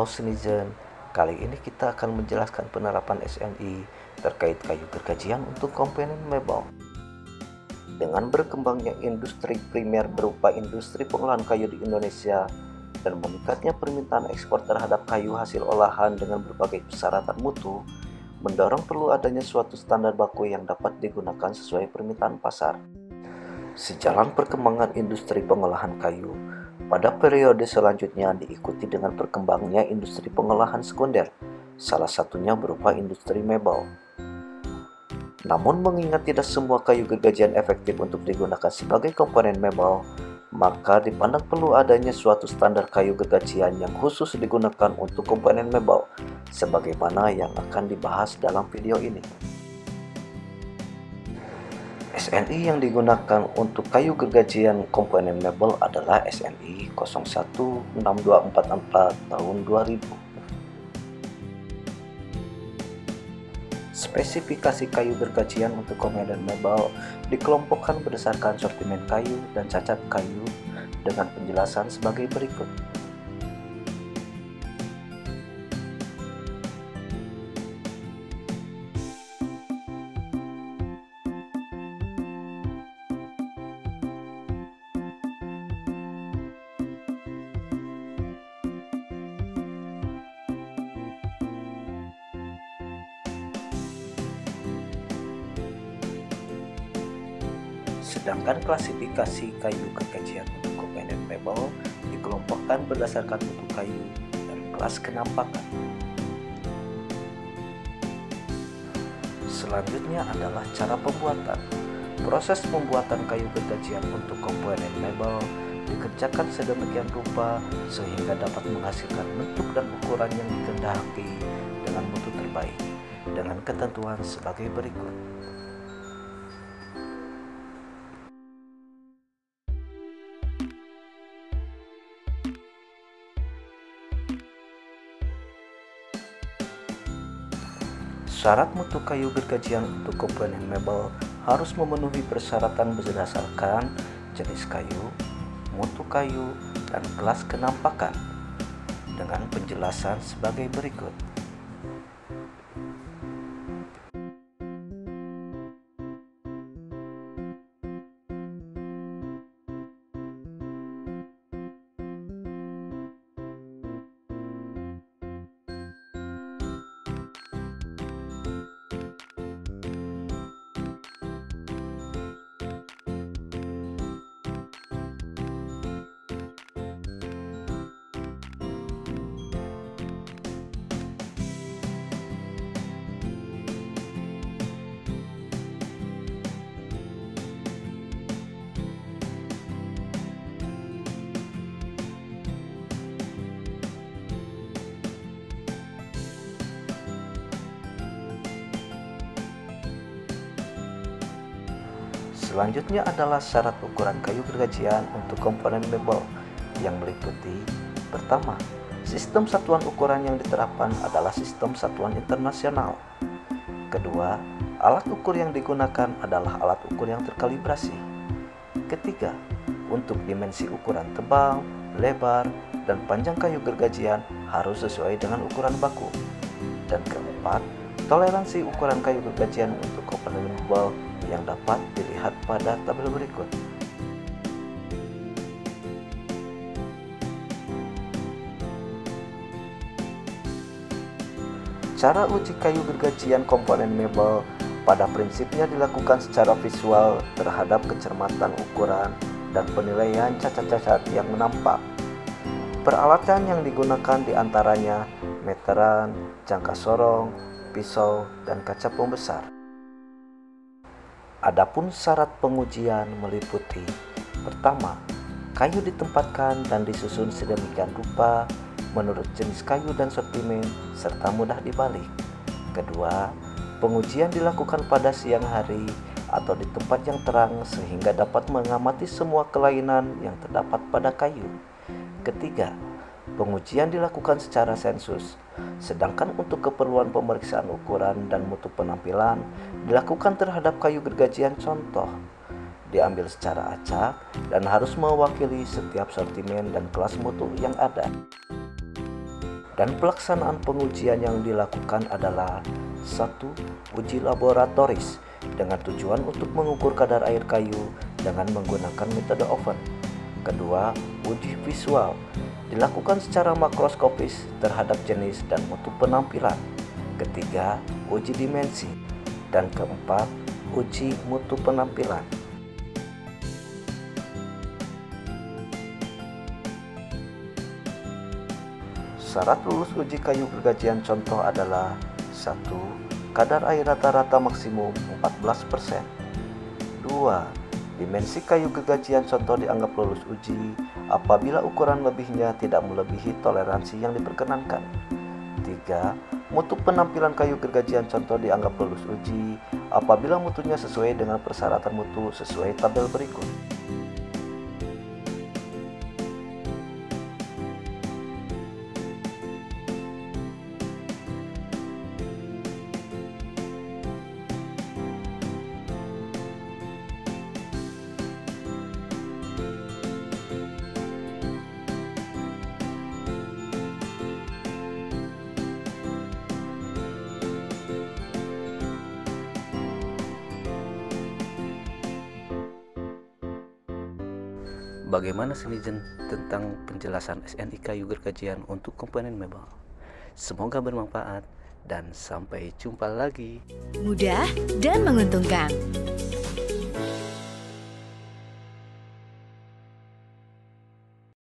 Halo Senizen, kali ini kita akan menjelaskan penerapan SNI terkait kayu gergajian untuk komponen mebel. Dengan berkembangnya industri primer berupa industri pengolahan kayu di Indonesia dan meningkatnya permintaan ekspor terhadap kayu hasil olahan dengan berbagai persyaratan mutu, mendorong perlu adanya suatu standar baku yang dapat digunakan sesuai permintaan pasar. Sejalan perkembangan industri pengolahan kayu, pada periode selanjutnya diikuti dengan perkembangannya industri pengolahan sekunder, salah satunya berupa industri mebel. Namun mengingat tidak semua kayu gergajian efektif untuk digunakan sebagai komponen mebel, maka dipandang perlu adanya suatu standar kayu gergajian yang khusus digunakan untuk komponen mebel, sebagaimana yang akan dibahas dalam video ini. SNI yang digunakan untuk kayu gergajian komponen mebel adalah SNI 016244 tahun 2000. Spesifikasi kayu gergajian untuk komponen mebel dikelompokkan berdasarkan sortimen kayu dan cacat kayu dengan penjelasan sebagai berikut. Sedangkan klasifikasi kayu gergajian untuk komponen mebel dikelompokkan berdasarkan mutu kayu dan kelas kenampakan. Selanjutnya adalah cara pembuatan. Proses pembuatan kayu gergajian untuk komponen mebel dikerjakan sedemikian rupa sehingga dapat menghasilkan bentuk dan ukuran yang dikehendaki dengan mutu terbaik dengan ketentuan sebagai berikut. Syarat mutu kayu gergajian untuk komponen mebel harus memenuhi persyaratan berdasarkan jenis kayu, mutu kayu, dan kelas kenampakan dengan penjelasan sebagai berikut. Selanjutnya adalah syarat ukuran kayu gergajian untuk komponen mebel yang meliputi: pertama, sistem satuan ukuran yang diterapkan adalah sistem satuan internasional. Kedua, alat ukur yang digunakan adalah alat ukur yang terkalibrasi. Ketiga, untuk dimensi ukuran tebal, lebar, dan panjang kayu gergajian harus sesuai dengan ukuran baku. Dan keempat, toleransi ukuran kayu gergajian untuk komponen mebel yang dapat dilihat pada tabel berikut. Cara uji kayu gergajian komponen mebel pada prinsipnya dilakukan secara visual terhadap kecermatan ukuran dan penilaian cacat-cacat yang nampak. Peralatan yang digunakan diantaranya meteran, jangka sorong, pisau, dan kaca pembesar. Adapun syarat pengujian meliputi: pertama, kayu ditempatkan dan disusun sedemikian rupa menurut jenis kayu dan sortimen serta mudah dibalik. Kedua, pengujian dilakukan pada siang hari atau di tempat yang terang sehingga dapat mengamati semua kelainan yang terdapat pada kayu. Ketiga, pengujian dilakukan secara sensus, sedangkan untuk keperluan pemeriksaan ukuran dan mutu penampilan dilakukan terhadap kayu gergajian contoh, diambil secara acak dan harus mewakili setiap sortimen dan kelas mutu yang ada. Dan pelaksanaan pengujian yang dilakukan adalah: 1. Uji laboratoris dengan tujuan untuk mengukur kadar air kayu dengan menggunakan metode oven. Kedua, uji visual dilakukan secara makroskopis terhadap jenis dan mutu penampilan. Ketiga, uji dimensi. Dan keempat, uji mutu penampilan. Syarat lulus uji kayu gergajian contoh adalah: 1. Kadar air rata-rata maksimum 14%. 2. Dimensi kayu gergajian contoh dianggap lulus uji apabila ukuran lebihnya tidak melebihi toleransi yang diperkenankan. 3. Mutu penampilan kayu gergajian contoh dianggap lulus uji apabila mutunya sesuai dengan persyaratan mutu sesuai tabel berikut. Bagaimana Senizen tentang penjelasan SNI kayu gergajian untuk komponen mebel? Semoga bermanfaat dan sampai jumpa lagi. Mudah dan menguntungkan.